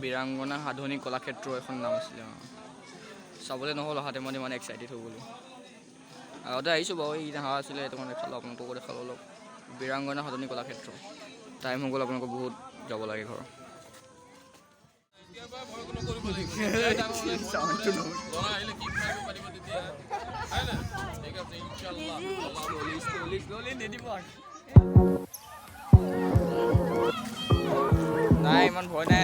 বীৰাংগনা সাধনী কলাক্ষেত্ৰ এখন নাম আছিলে চাবলৈ নহ'ল অহাতে মই ইমান এক্সাইটেড হৈ গ'লোঁ আগতে আহিছোঁ বাৰু এই অহা আছিলে সেইটো কাৰণে দেখালোঁ আপোনালোককো দেখালোঁ অলপ বীৰাংগনা সাধনী কলাক্ষেত্ৰ টাইম হৈ গ'ল আপোনালোকক বহুত যাব লাগে ঘৰ নাই ইমান ভয় নাই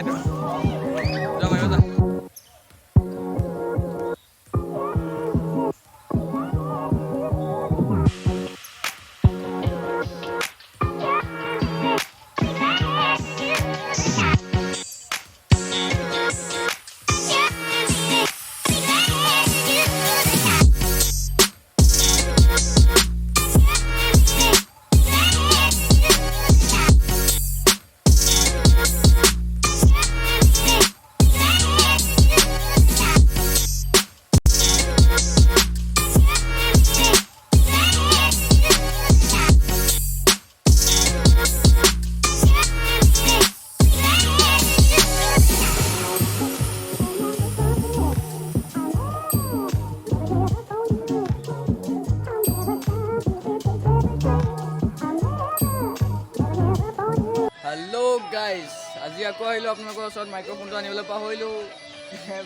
গাইজ আজি আকৌ আহিলোঁ আপোনালোকৰ ওচৰত মাইক্ৰফোনটো আনিবলৈ পাহৰিলোঁ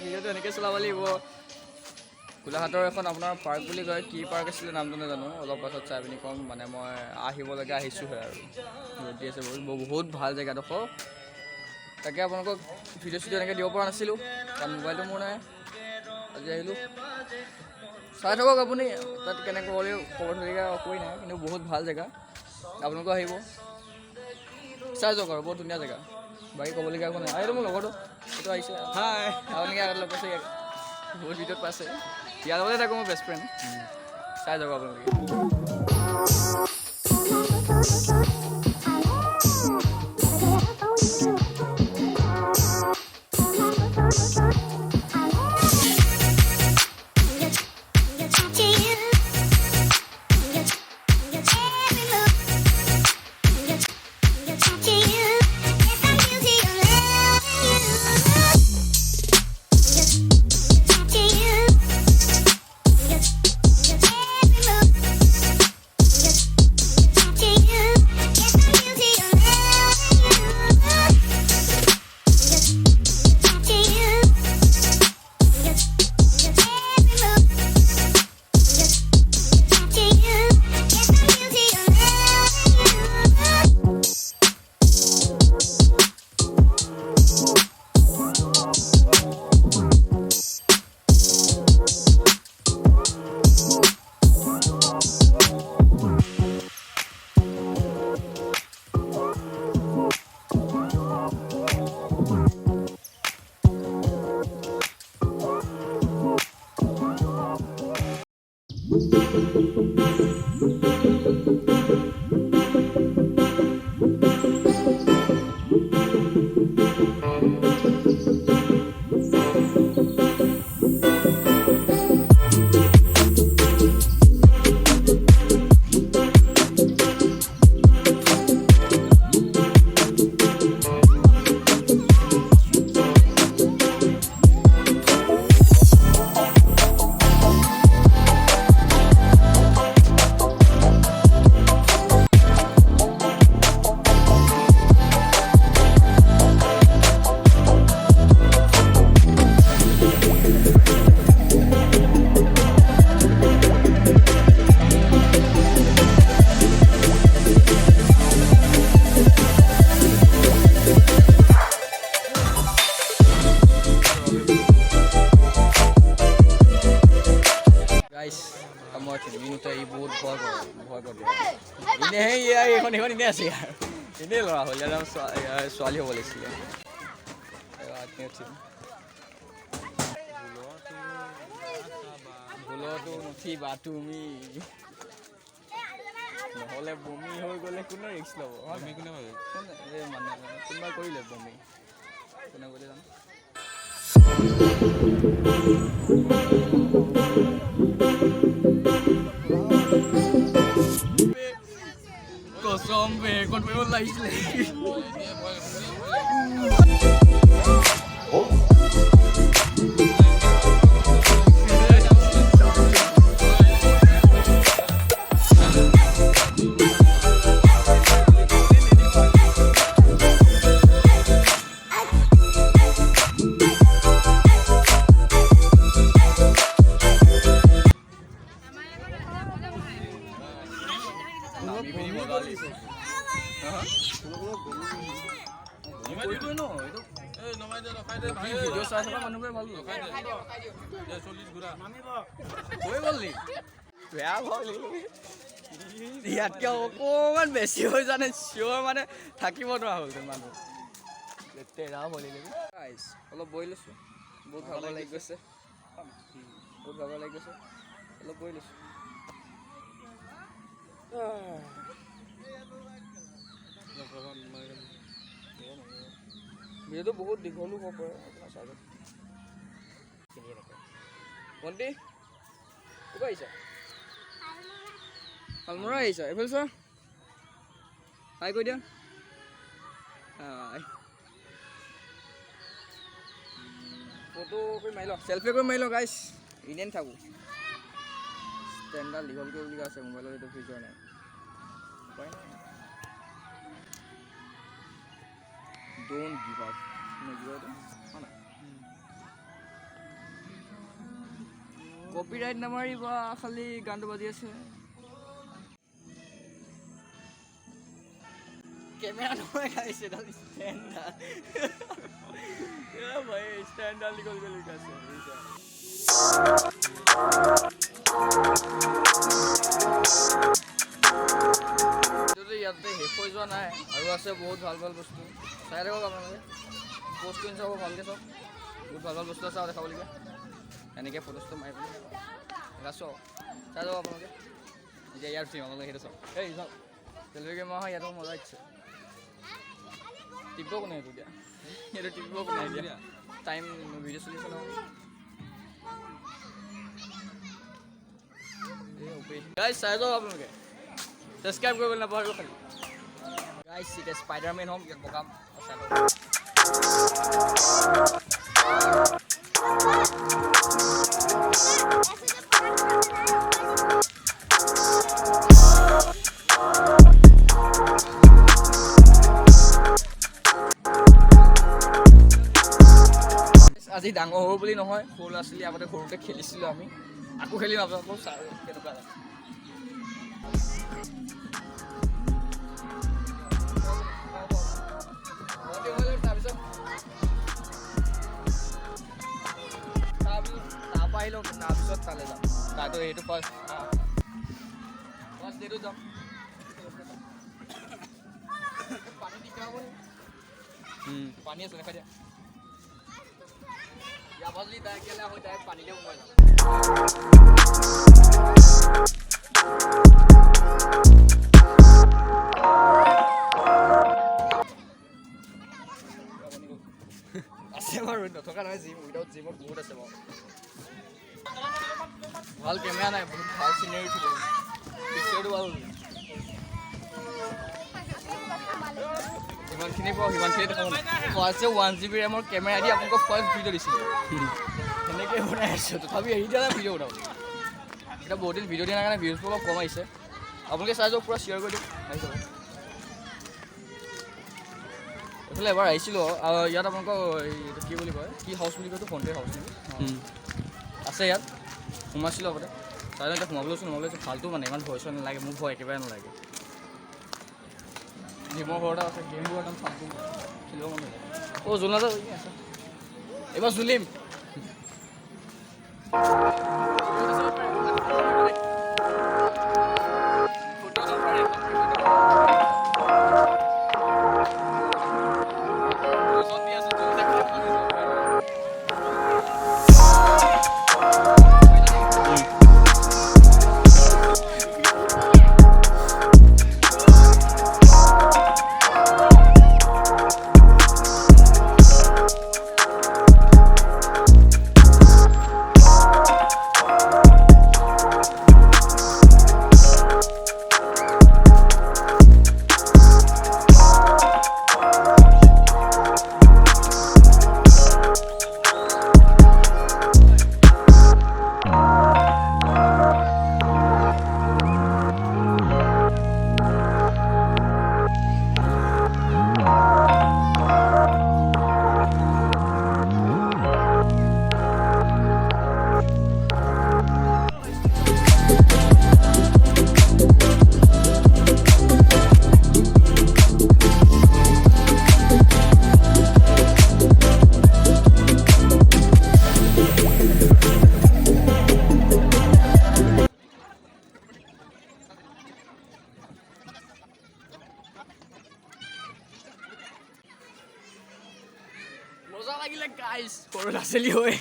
ভিডিঅ'টো এনেকৈ চলাব লাগিব গোলাঘাটৰ এখন আপোনাৰ পাৰ্ক বুলি কয় কি পাৰ্ক আছিলে নামটো নাজানো অলপ পাছত চাই পিনি ক'ম মানে মই আহিবলৈকে আহিছোঁহে আৰু ৰ'দ দি আছে বহুত ভাল জেগাডোখৰ তাকে আপোনালোকক ভিডিঅ' চিডিঅ' এনেকৈ দিব পৰা নাছিলোঁ কাৰণ মোবাইলটো মোৰ নাই আজি আহিলোঁ চাই থাকক আপুনি তাত কেনেকৈ ক'ব ধৰিলে একোৱেই নাই কিন্তু বহুত ভাল জেগা আপোনালোকেও আহিব চাই যাওক আৰু বহুত ধুনীয়া জেগা বাকী ক'বলগীয়া একো নাই এইটো মোৰ লগৰটো এইটো আহিছে হাই আপুনি আগত লগ পাইছে বহুত ভিডিঅ'ত পাইছে ইয়াৰ লগতে থাকোঁ মোৰ বেষ্ট ফ্ৰেণ্ড চাই যাওক আপোনালোকে মই তিনিমিনিটে এই বহুত ভয় কৰে এনেই এইখন এনেই আছে আৰু এনেই ল'ৰা হ'ল ছোৱালী হ'ব লাগিছিলে ভুলতো নুঠিবা তুমি নহ'লে বমি হৈ গ'লে কোনে ৰিক্স ল'ব মানে কোনোবা কৰিলে বমি কোনে কৰি জানো কসম বে কোন লাগিছিলে ভিডিঅ' চাই থকা মানুহবোৰে ভাল হৈ গ'ল নি বেয়া হ'ল ইয়াতকৈ অকণমান বেছি হৈ জানে চিঞৰ মানে থাকিব নোৱাৰা হ'ল মানুহ লেতেৰা অলপ বহি লৈছোঁ বহুত ভাগৰ লাগি গৈছে অলপ বহি লৈছোঁ ভিডিঅ'টো বহুত দীঘলো হ'ব পাৰে আপোনাৰ চাইডত ভণ্টি ক'ৰ আহিছা শালমৰা আহিছা এইফালে চোৱা হাই কৈ দিয়া হাই ফটো কৰি মাৰি লওঁ চেল্ফি কৰি মাৰি লওঁ গাইছ এনেই থাকোঁ ষ্টেণ্ডাৰ্ড দীঘলকৈ বুলি আছে মোবাইলত এইটো ফিচাৰ নাই উপায় নাই ডোণ্ট গিভ আপ কপিৰাইট নামাৰিবা খালি গানটো বাজি আছে কেমেৰা নহয় গাইছে এডাল ষ্টেণ্ডাৰ্ড ভাই ষ্টেণ্ডাৰ্ড দীঘলকৈ লিখা আছে ইয়াতে শেষ হৈ যোৱা নাই আৰু আছে বহুত ভাল ভাল বস্তু চাই থাকক আপোনালোকে প'ষ্ট কৰি চাব ভালকৈ চাওক বহুত ভাল ভাল বস্তু আছে আৰু দেখাবলগীয়া এনেকৈ ফটোজটো মাৰি পিনি এটা চাওক চাই যাব আপোনালোকে এতিয়া ইয়াত উঠিম আপোনালোকে সেইটো চাওক এই চাওক চেল্ফি কেমেৰা হয় ইয়াতো মজা ইচ্ছে টিপিব কোনে সেইটো এতিয়া সেইটো টিপিব কোনে এতিয়া টাইম ভিডিঅ' চলিছে নহয় গাইজ চাই যাওক আপোনালোকে ছাবস্ক্ৰাইব কৰিবলৈ নাপাহৰিব খালি গাইজ এতিয়া স্পাইডাৰমেন হ'ম ইয়াত বগাম চাই লওক আজি ডাঙৰ হ'ব বুলি নহয় সৰু ল'ৰা ছোৱালী আগতে সৰুতে খেলিছিলোঁ আমি আকৌ খেলিম আপোনালোকক চাই কেনেকুৱা লাগে তাৰপিছত তাৰপৰা আহিলোঁ তাৰপিছত তালৈ যাম তাতো সেইটো ফাৰ্ষ্ট ডেটো যাম পানী দিগদাৰ হ'ব পানী আছে দেখাই দিয়া ইয়াৰ পৰা যদি ডাইৰেক্ট গেলে হয় ডাইৰেক্ট পানীতে সোমাই যাম আছে বাৰু নথকা নহয় জিম উইদাউট জিমত বহুত আছে বাৰু ভাল কেমেৰা নাই বহুত ভাল চিনেৰি উঠিব পিক্সাৰটো ভাল যিমানখিনি পাওঁ সিমানখিনি দেখাব ফাৰ্ষ্ট 1 GB ৰেমৰ কেমেৰা দি আপোনালোকক ফাৰ্ষ্ট ভিডিঅ' দিছিলোঁ সেনেকৈ বনাই আছোঁ তথাপি এৰি দিয়া নাই ভিডিঅ' বনাব এতিয়া বহুত দিন ভিডিঅ' দিয়া নাই কাৰণে ভিউজবোৰ অলপ কম আহিছে আপোনালোকে চাই যাওক পূৰা শ্বেয়াৰ কৰি দিওঁ আহি যাব এইফালে এবাৰ আহিছিলোঁ ইয়াত আপোনালোকক এইটো কি বুলি কয় কি হাউচ বুলি কয়তো ফ্ৰণ্টেড হাউচ বুলি আছে ইয়াত সোমাইছিলোঁ আগতে চাই এতিয়া সোমাবলৈ ভালটো মানে ইমান ভয় চয় নালাগে মোৰ ভয় একেবাৰে নালাগে জিমৰ ঘৰ এটা আছে গেমবোৰ একদম ফাল্টু খেলিব মন নাযায় অ' জোনাটা আছে এইবাৰ জুলিম মজা লাগিলে গাইছ সৰু ল'ৰা ছোৱালী হৈ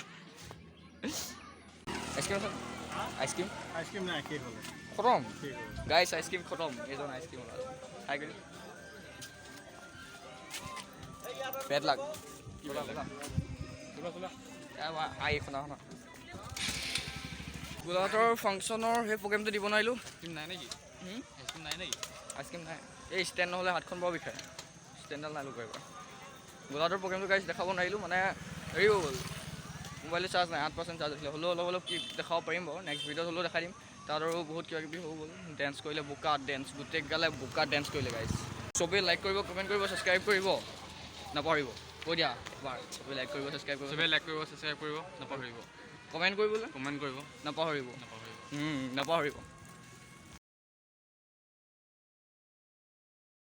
আইচক্ৰীম আছে আইচক্ৰীম আইচক্ৰীম নাই শেষ হ'ল খতম গাইছ আইচক্ৰীম খতম এইজন আইচক্ৰীম খাই কৰি পেট লাগ আই শুনা গোলাঘাটৰ ফাংচনৰ সেই প্ৰগ্ৰেমটো দিব নোৱাৰিলোঁ নাই নেকি আইচক্ৰীম নাই নেকি আইচক্ৰীম নাই এই ষ্টেণ্ড নহ'লে হাতখন বৰ বিষায় ষ্টেণ্ডডাল নাই লগাই পৰা গোলাঘাটৰ প্ৰগ্ৰেমটো গাইছ দেখাব নোৱাৰিলোঁ মানে হেৰি হৈ গ'ল মোবাইলৰ চাৰ্জ নাই 8% চাৰ্জ আছিলে হ'লেও অলপ অলপ কি দেখাব পাৰিম বাৰু নেক্সট ভিডিঅ'ত হ'লেও দেখাই দিম তাত আৰু বহুত কিবা কিবি হৈ গ'ল ডেন্স কৰিলে বোকা ডেন্স গোটেই গালে বোকা ডেন্স কৰিলে গাইছ চবেই লাইক কৰিব কমেণ্ট কৰিব ছাবস্ক্ৰাইব কৰিব নাপাহৰিব কৈ দিয়া এবাৰ চবেই লাইক কৰিব ছাবস্ক্ৰাইব কৰিব নাপাহৰিব কমেণ্ট কৰিবলৈ নাপাহৰিব নাপাহৰিব